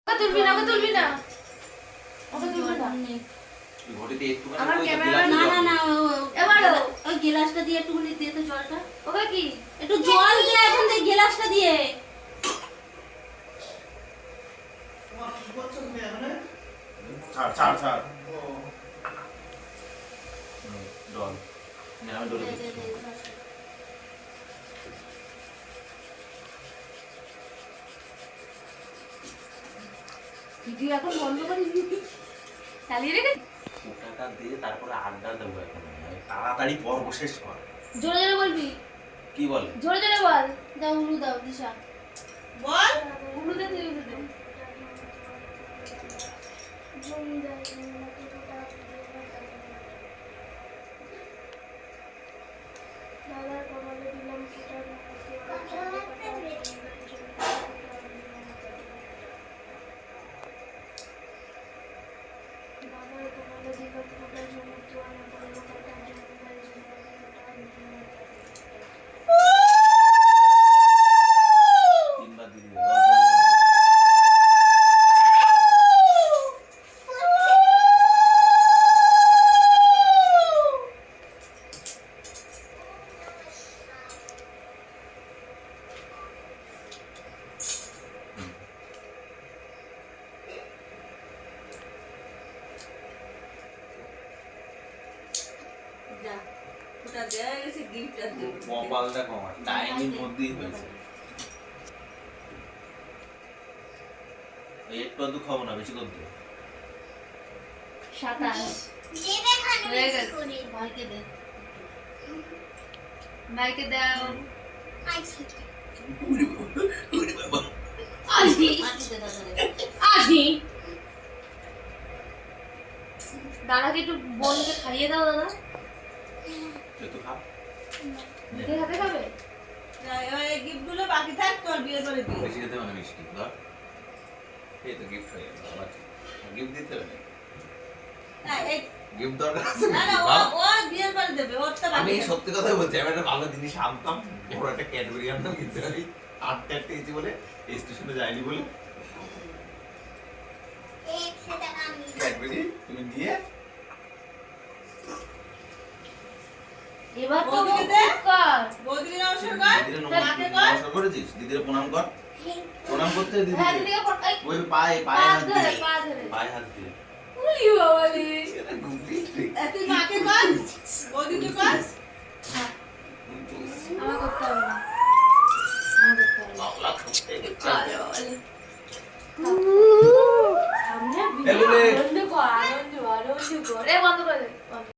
তুলবি না, ওকে তুলবি না, ওকে তুলবি না। ঘটিতে একটু আমার ক্যামেরা না না না এবারও ওই গ্লাসটা দিয়ে একটুখানি দিয়ে তো জলটা ওকে কি একটু জল দে এখন দে গ্লাসটা দিয়ে ছাড় ছাড় ছাড় জল না আমি ডলে ভিডিও এখন বন্ধ করে দিবি, চালিয়ে রেখে ওটাটা দিয়ে তারপরে আড্ডা দেবো এখন তাড়াতাড়ি পর্ব শেষ কর। জোরে জোরে বলবি, কি বলে জোরে জোরে বল। দাও উলু দাও দিশা, বল উলু দে তুই উলু দে। তিনবার দিদি যা ওটা দেয়া গেছে গিফটটা দে কপালটা কমা টাইমের মধ্যেই হয়েছে। এই একটু আধটু খাবো না, বেশি করতে 27 হয়ে গেছে। ভাইকে দে ভাইকে দাও। আজি মাটি দে দাদা আজি দাদাকে একটু বোনকে খাইয়ে দাও। দাদা একটু খা নিজে হাতে খাবে। এই গিফটগুলো বাকি থাক তোর বিয়ে করে দিও বেশি খেতে মানে মিষ্টি ধর এই তো গিফট হয়ে গেল। আবার গিফট দিতে হবে না এই গিফট দরকার আছে না না বাবা? ও বিয়ে করে দেবে ওর তো আমি বাকি সত্যি কথাই বলছি, আমি একটা ভালো জিনিস আনতাম, বড় একটা ক্যাডবেরি আনতাম, কিন্তু আমি আটটা গেছি বলে স্টেশনে যাইনি বলে ক্যাডবেরি তুমি দিয়ে এবার তো বৌদিকে দে। কর। বৌদিকে নমস্কার কর দিদির মাকে কর নমস্কার করেছিস, দিদির প্রণাম কর, প্রণাম করতে দিদি হ্যাঁ দিদিকে পড়াই। ওই পায়ে পায়ে হাত দিয়ে পা ধরে পায়ে হাত দিয়ে উলি বাবা রে। এটা গুগলি ট্রিক। তুই মাকে কর বৌদিকে কর আমার করতে হবে না, আমার করতে হবে না। বাংলা করতে গেছে। আরে বাবা রে। সামনে এগুলো- আনন্দ কর, আনন্দ কর, আনন্দ কর। এ বন্ধ করে দে, বন্ধ।